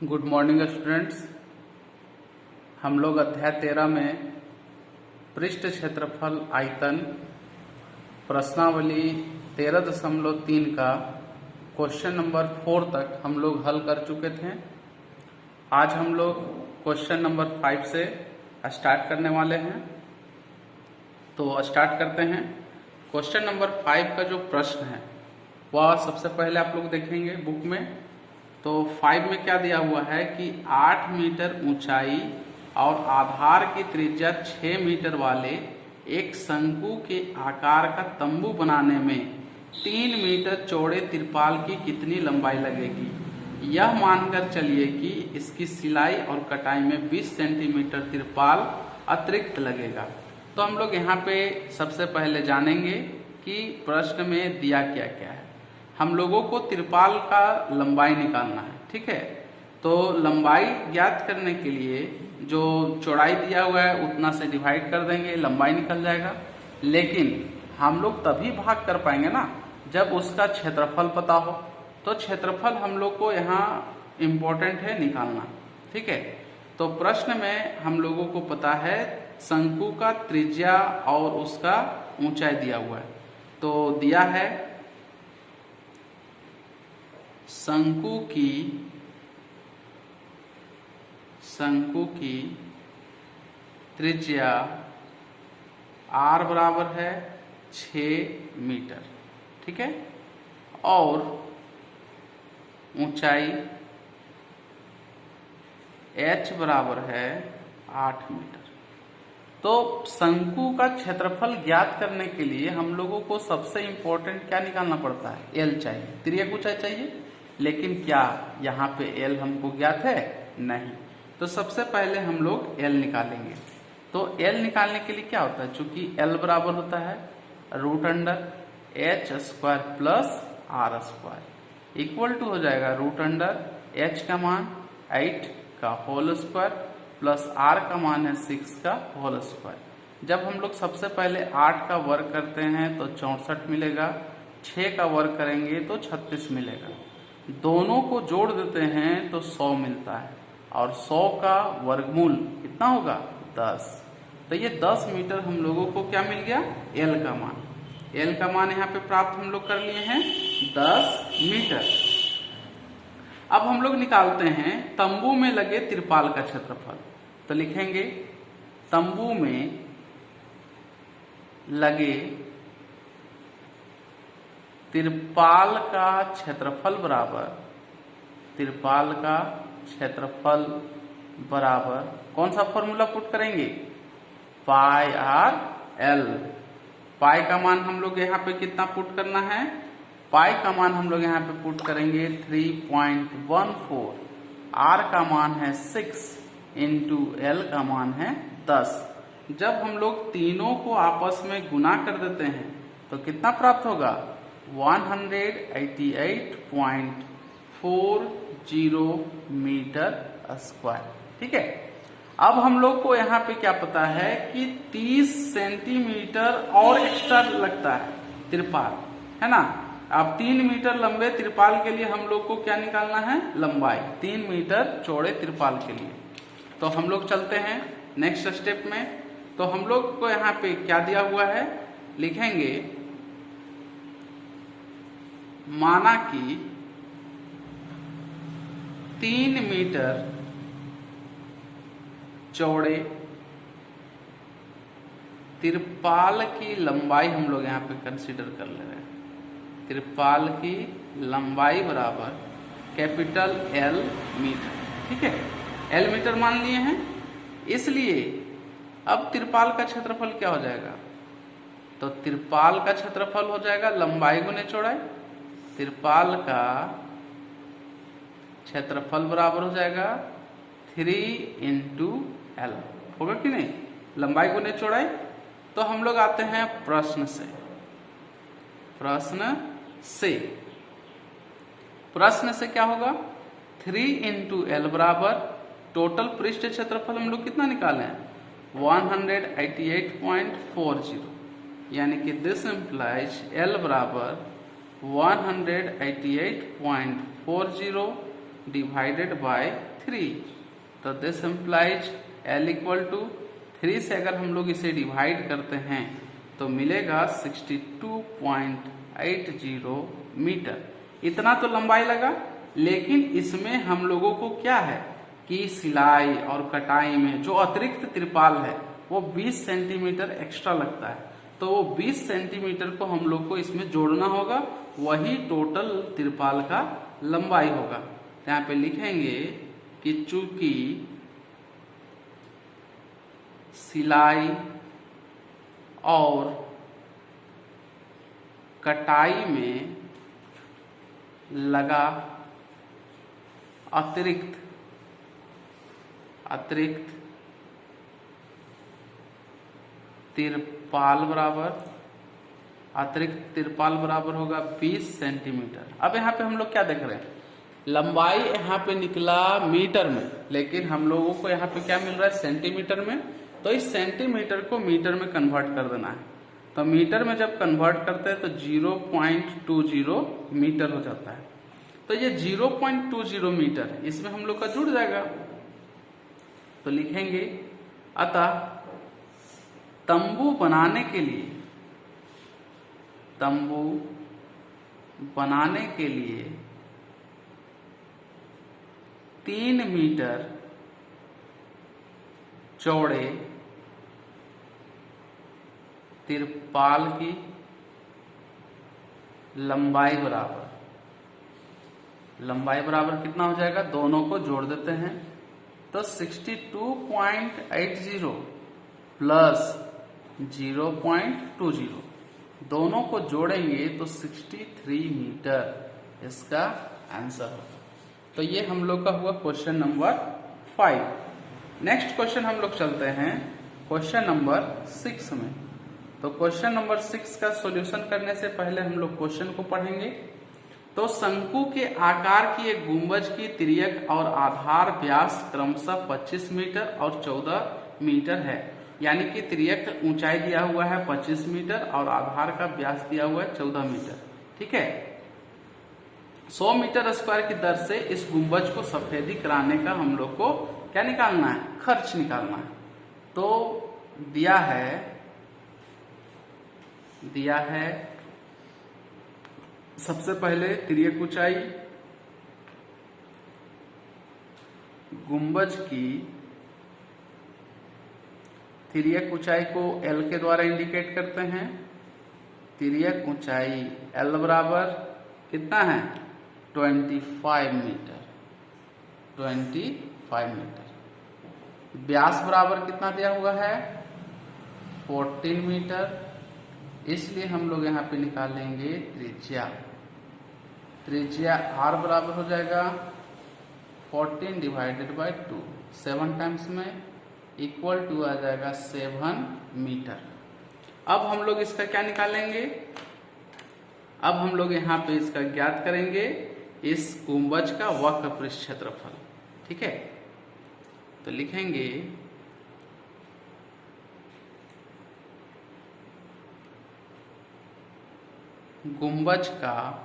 Good morning students. हम लोग अध्याय 13 में पृष्ठ क्षेत्रफल आयतन प्रश्नावली 13.3 का क्वेश्चन नंबर 4 तक हम लोग हल कर चुके थे। आज हम लोग क्वेश्चन नंबर 5 से स्टार्ट करने वाले हैं। तो स्टार्ट करते हैं। क्वेश्चन नंबर 5 का जो प्रश्न है वह सबसे पहले आप लोग देखेंगे बुक में। तो 5 में क्या दिया हुआ है कि 8 मीटर ऊंचाई और आधार की त्रिज्या 6 मीटर वाले एक शंकु के आकार का तंबू बनाने में 3 मीटर चौड़े तिरपाल की कितनी लंबाई लगेगी। यह मानकर चलिए कि इसकी सिलाई और कटाई में 20 सेंटीमीटर तिरपाल अतिरिक्त लगेगा। तो हम लोग यहाँ पे सबसे पहले जानेंगे कि प्रश्न में दिया क्या क्या है। हम लोगों को तिरपाल का लंबाई निकालना है, ठीक है। तो लंबाई ज्ञात करने के लिए जो चौड़ाई दिया हुआ है उतना से डिवाइड कर देंगे, लंबाई निकल जाएगा। लेकिन हम लोग तभी भाग कर पाएंगे ना जब उसका क्षेत्रफल पता हो। तो क्षेत्रफल हम लोग को यहाँ इम्पोर्टेंट है निकालना, ठीक है। तो प्रश्न में हम लोगों को पता है शंकु का त्रिज्या और उसका ऊंचाई दिया हुआ है। तो दिया है शंकु की त्रिज्या r बराबर है 6 मीटर, ठीक है, और ऊंचाई h बराबर है 8 मीटर। तो शंकु का क्षेत्रफल ज्ञात करने के लिए हम लोगों को सबसे इंपॉर्टेंट क्या निकालना पड़ता है, l चाहिए, तिर्यक ऊंचाई चाहिए। लेकिन क्या यहाँ पे l हमको ज्ञात है? नहीं। तो सबसे पहले हम लोग l निकालेंगे। तो l निकालने के लिए क्या होता है, चूंकि l बराबर होता है √h² plus r² equal to हो जाएगा √h का मान 8 का होल स्क्वायर प्लस r का मान है 6 का होल स्क्वायर। जब हम लोग सबसे पहले 8 का वर्ग करते हैं तो 64 मिलेगा, 6 का वर्ग करेंगे तो 36 मिलेगा। दोनों को जोड़ देते हैं तो 100 मिलता है और 100 का वर्गमूल कितना होगा, 10। तो ये 10 मीटर हम लोगों को क्या मिल गया, L का मान। L का मान यहाँ पे प्राप्त हम लोग कर लिए हैं 10 मीटर। अब हम लोग निकालते हैं तंबू में लगे तिरपाल का क्षेत्रफल। तो लिखेंगे तंबू में लगे तिरपाल का क्षेत्रफल बराबर कौन सा फॉर्मूला पुट करेंगे, पाई आर एल। पाई का मान हम लोग यहाँ पे कितना पुट करना है, पाई का मान हम लोग यहाँ पे पुट करेंगे 3.14। आर का मान है 6 इंटू एल का मान है 10। जब हम लोग तीनों को आपस में गुना कर देते हैं तो कितना प्राप्त होगा, 188.40 मीटर स्क्वायर, ठीक है। अब हम लोग को यहाँ पे क्या पता है कि 30 सेंटीमीटर और एक्स्ट्रा लगता है तिरपाल, है ना। अब 3 मीटर लंबे तिरपाल के लिए हम लोग को क्या निकालना है, लंबाई 3 मीटर चौड़े तिरपाल के लिए। तो हम लोग चलते हैं नेक्स्ट स्टेप में। तो हम लोग को यहाँ पे क्या दिया हुआ है, लिखेंगे माना कि 3 मीटर चौड़े तिरपाल की लंबाई हम लोग यहाँ पे कंसीडर कर ले रहे हैं। तिरपाल की लंबाई बराबर कैपिटल L मीटर, ठीक है। L मीटर मान लिए हैं, इसलिए अब तिरपाल का क्षेत्रफल क्या हो जाएगा, तो तिरपाल का क्षेत्रफल हो जाएगा लंबाई गुने चौड़ाई। तिरपाल का क्षेत्रफल बराबर हो जाएगा 3 इंटू एल, होगा कि नहीं, लंबाई गुने चौड़ाई। तो हम लोग आते हैं प्रश्न से क्या होगा, 3 इंटू एल बराबर टोटल पृष्ठ क्षेत्रफल हम लोग कितना निकाले हैं, 188.40, यानी कि दिस इम्प्लाइज एल बराबर 188.40 डिवाइडेड बाय 3। तो this implies L equal to 3 से अगर हम लोग इसे डिवाइड करते हैं तो मिलेगा 62.80 मीटर। इतना तो लंबाई लगा, लेकिन इसमें हम लोगों को क्या है कि सिलाई और कटाई में जो अतिरिक्त तिरपाल है वो 20 सेंटीमीटर एक्स्ट्रा लगता है। तो वो 20 सेंटीमीटर को हम लोग को इसमें जोड़ना होगा, वही टोटल तिरपाल का लंबाई होगा। तो यहाँ पे लिखेंगे कि चूंकि सिलाई और कटाई में लगा अतिरिक्त तिरपाल बराबर होगा 20 सेंटीमीटर। अब यहाँ पे हम लोग क्या देख रहे हैं, लंबाई यहाँ पे निकला मीटर में, लेकिन हम लोगों को यहाँ पे क्या मिल रहा है सेंटीमीटर में। तो इस सेंटीमीटर को मीटर में कन्वर्ट कर देना है। तो मीटर में जब कन्वर्ट करते हैं तो 0.20 मीटर हो जाता है। तो ये 0.20 मीटर इसमें हम लोग का जुड़ जाएगा। तो लिखेंगे अतः तंबू बनाने के लिए 3 मीटर चौड़े तिरपाल की लंबाई बराबर कितना हो जाएगा, दोनों को जोड़ देते हैं तो 62.80 प्लस 0.20 दोनों को जोड़ेंगे तो 63 मीटर इसका आंसर होगा। तो ये हम लोग का हुआ क्वेश्चन नंबर 5। नेक्स्ट क्वेश्चन हम लोग चलते हैं क्वेश्चन नंबर 6 में। तो क्वेश्चन नंबर 6 का सॉल्यूशन करने से पहले हम लोग क्वेश्चन को पढ़ेंगे। तो शंकु के आकार की एक गुंबज की तिर्यक और आधार व्यास क्रमशः 25 मीटर और 14 मीटर है। यानी कि तिर्यक ऊंचाई दिया हुआ है 25 मीटर और आधार का व्यास दिया हुआ है 14 मीटर। ठीक है, 100 मीटर स्क्वायर की दर से इस गुंबज को सफेदी कराने का हम लोग को क्या निकालना है, खर्च निकालना है। तो दिया है सबसे पहले तिर्यक ऊंचाई, गुंबज की तिर्यक ऊंचाई को L के द्वारा इंडिकेट करते हैं। तिर्यक ऊंचाई L बराबर कितना है 25 मीटर। व्यास बराबर कितना दिया हुआ है 14 मीटर। इसलिए हम लोग यहाँ पे निकालेंगे त्रिज्या R बराबर हो जाएगा 14 डिवाइडेड बाय 2, 7 टाइम्स में इक्वल टू आ जाएगा 7 मीटर। अब हम लोग इसका क्या निकालेंगे, अब हम लोग यहाँ पे इसका ज्ञात करेंगे इस गुंबज का वक्र पृष्ठ क्षेत्रफल। ठीक है, तो लिखेंगे गुंबज का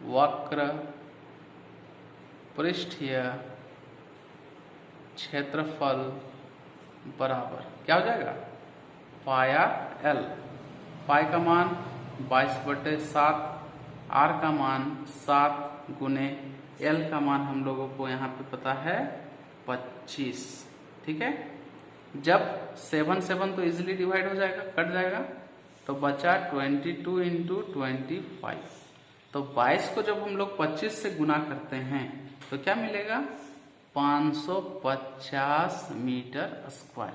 वक्र पृष्ठीय क्षेत्रफल बराबर क्या हो जाएगा पाया L। पाई का मान 22/7, R का मान 7 गुने L का मान हम लोगों को यहाँ पे पता है 25। ठीक है, जब 7 तो इजीली डिवाइड हो जाएगा, कट जाएगा, तो बचा 22 इंटू 25। तो 22 को जब हम लोग 25 से गुना करते हैं तो क्या मिलेगा 550 मीटर स्क्वायर।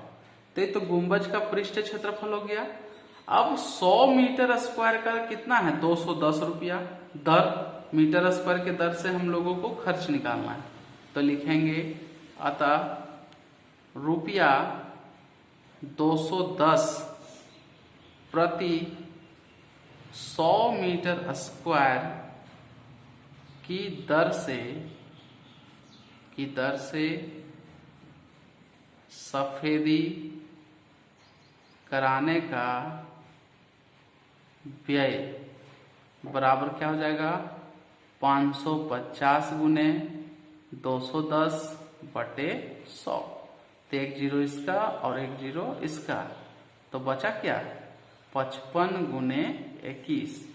तो ये तो गुंबज का पृष्ठ क्षेत्रफल हो गया। अब 100 मीटर स्क्वायर का कितना है 210 रुपया दर मीटर स्क्वायर के दर से हम लोगों को खर्च निकालना है। तो लिखेंगे अतः रुपया 210 प्रति 100 मीटर स्क्वायर की दर से सफेदी कराने का व्यय बराबर क्या हो जाएगा 550 गुने 210 बटे 100। तो एक जीरो इसका और एक जीरो इसका, तो बचा क्या 55 गुने 21।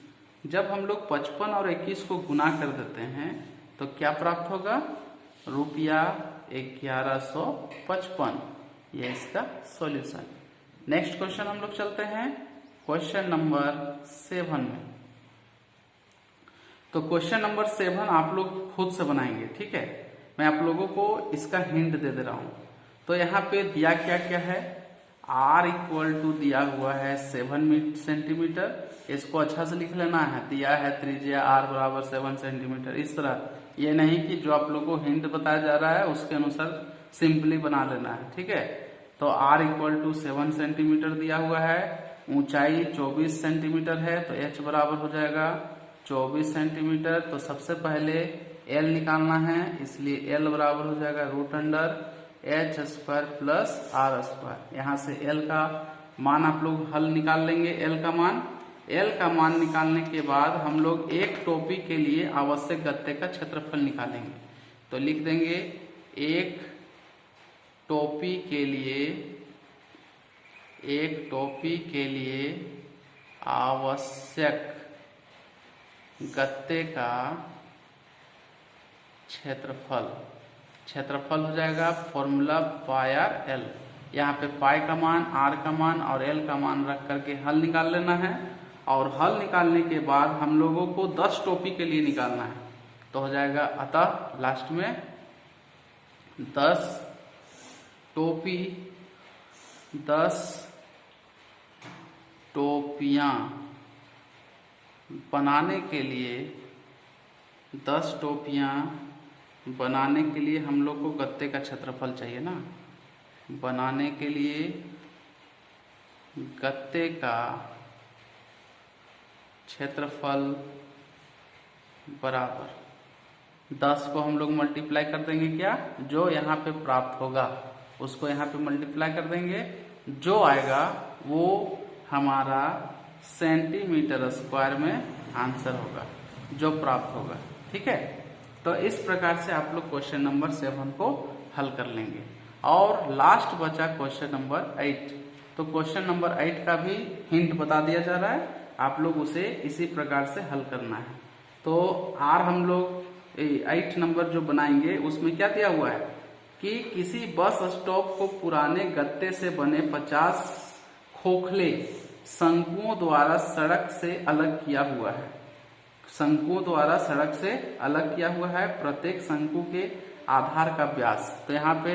जब हम लोग 55 और 21 को गुना कर देते हैं तो क्या प्राप्त होगा, रुपया 1155। ये इसका सॉल्यूशन। नेक्स्ट क्वेश्चन हम लोग चलते हैं क्वेश्चन नंबर 7 में। तो क्वेश्चन नंबर 7 आप लोग खुद से बनाएंगे, ठीक है। मैं आप लोगों को इसका हिंट दे दे रहा हूं। तो यहाँ पे दिया क्या क्या है, R इक्वल टू दिया हुआ है 7 सेंटीमीटर। इसको अच्छा से लिख लेना है, दिया है त्रिज्या R बराबर 7 सेंटीमीटर। इस तरह, ये नहीं कि जो आप लोगों को हिंट बताया जा रहा है उसके अनुसार सिंपली बना लेना है, ठीक है। तो R इक्वल टू 7 सेंटीमीटर दिया हुआ है, ऊंचाई 24 सेंटीमीटर है, तो H बराबर हो जाएगा 24 सेंटीमीटर। तो सबसे पहले L निकालना है, इसलिए L बराबर हो जाएगा √H square plus R square. यहाँ से L का मान आप लोग हल निकाल लेंगे। L का मान निकालने के बाद हम लोग एक टोपी के लिए आवश्यक गत्ते का क्षेत्रफल निकालेंगे। तो लिख देंगे एक टोपी के लिए आवश्यक गत्ते का क्षेत्रफल हो जाएगा फॉर्मूला πr/l। यहाँ पे पाई का मान, r का मान और l का मान रख करके हल निकाल लेना है। और हल निकालने के बाद हम लोगों को 10 टोपी के लिए निकालना है। तो हो जाएगा, अतः लास्ट में 10 टोपियां बनाने के लिए हम लोग को गत्ते का क्षेत्रफल चाहिए ना। बनाने के लिए गत्ते का क्षेत्रफल बराबर 10 को हम लोग मल्टीप्लाई कर देंगे, क्या जो यहाँ पे प्राप्त होगा उसको यहाँ पे मल्टीप्लाई कर देंगे। जो आएगा वो हमारा सेंटीमीटर स्क्वायर में आंसर होगा, जो प्राप्त होगा, ठीक है। तो इस प्रकार से आप लोग क्वेश्चन नंबर 7 को हल कर लेंगे। और लास्ट बचा क्वेश्चन नंबर 8। तो क्वेश्चन नंबर 8 का भी हिंट बता दिया जा रहा है, आप लोग उसे इसी प्रकार से हल करना है। तो R हम लोग 8 नंबर जो बनाएंगे उसमें क्या दिया हुआ है कि किसी बस स्टॉप को पुराने गत्ते से बने 50 खोखले शंकुओं द्वारा सड़क से अलग किया हुआ है। प्रत्येक शंकु के आधार का व्यास। तो यहाँ पे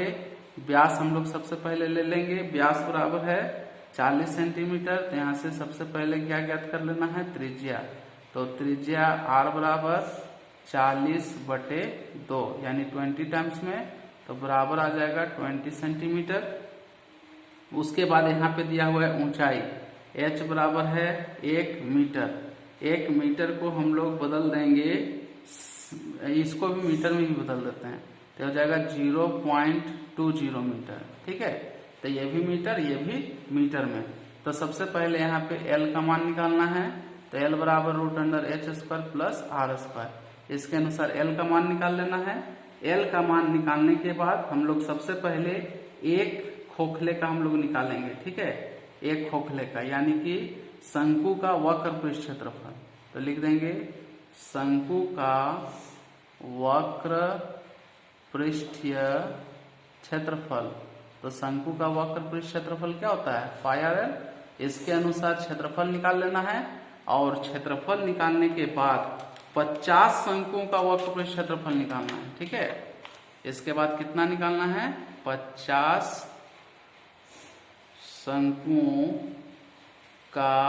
व्यास हम लोग सबसे पहले ले लेंगे। व्यास बराबर है 40 सेंटीमीटर। तो यहाँ से सबसे पहले क्या ज्ञात कर लेना है, त्रिज्या। तो त्रिज्या R बराबर 40/2 यानी 20 टाइम्स में, तो बराबर आ जाएगा 20 सेंटीमीटर। उसके बाद यहाँ पे दिया हुआ है ऊंचाई, H बराबर है 1 मीटर। 1 मीटर को हम लोग बदल देंगे, इसको भी मीटर में ही बदल देते हैं, तो हो जाएगा 0.20 मीटर, ठीक है। तो ये भी मीटर, ये भी मीटर में। तो सबसे पहले यहाँ पे L का मान निकालना है। तो L बराबर √H square plus R square. इसके अनुसार L का मान निकाल लेना है। L का मान निकालने के बाद हम लोग सबसे पहले एक खोखले का हम लोग निकालेंगे, ठीक है। एक खोखले का यानी कि शंकु का वक्र पृष्ठ क्षेत्रफल। तो लिख देंगे शंकु का वक्र पृष्ठीय क्षेत्रफल। तो शंकु का वक्र पृष्ठ क्षेत्रफल क्या होता है, πr/l। इसके अनुसार क्षेत्रफल निकाल लेना है। और क्षेत्रफल निकालने के बाद 50 शंकुओं का वक्र पृष्ठ क्षेत्रफल निकालना है, ठीक है। इसके बाद कितना निकालना है, 50 शंकुओं का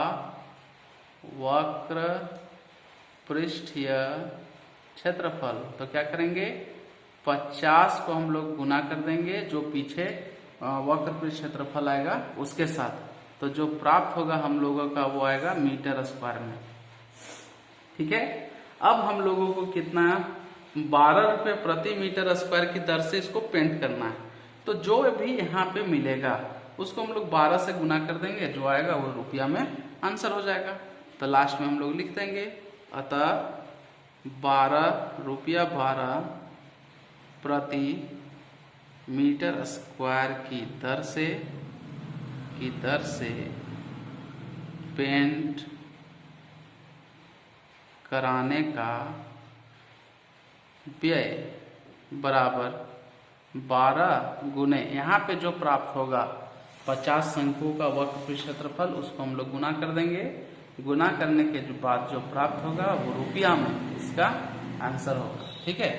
वक्र पृष्ठीय क्षेत्रफल। तो क्या करेंगे, 50 को हम लोग गुना कर देंगे जो पीछे वक्र पृष्ठ क्षेत्रफल आएगा उसके साथ। तो जो प्राप्त होगा हम लोगों का वो आएगा मीटर स्क्वायर में, ठीक है। अब हम लोगों को कितना 12 रुपये प्रति मीटर स्क्वायर की दर से इसको पेंट करना है। तो जो भी यहाँ पे मिलेगा उसको हम लोग 12 से गुना कर देंगे, जो आएगा वो रुपया में आंसर हो जाएगा। तो लास्ट में हम लोग लिख देंगे, अतः 12 प्रति मीटर स्क्वायर की दर से पेंट कराने का व्यय बराबर 12 गुने, यहाँ पे जो प्राप्त होगा 50 शंकुओं का वक्र क्षेत्रफल, उसको हम लोग गुना कर देंगे। गुना करने के बाद जो प्राप्त होगा वो रुपया में इसका आंसर होगा। ठीक है,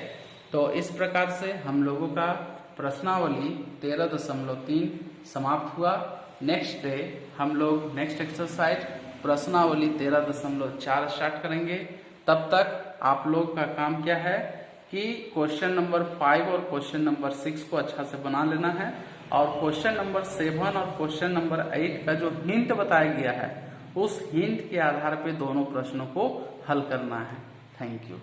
तो इस प्रकार से हम लोगों का प्रश्नावली 13.3 समाप्त हुआ। नेक्स्ट डे हम लोग नेक्स्ट एक्सरसाइज प्रश्नावली 13.4 स्टार्ट करेंगे। तब तक आप लोग का काम क्या है कि क्वेश्चन नंबर 5 और क्वेश्चन नंबर 6 को अच्छा से बना लेना है, और क्वेश्चन नंबर 7 और क्वेश्चन नंबर 8 का जो हिंट बताया गया है उस हिंट के आधार पे दोनों प्रश्नों को हल करना है। Thank you.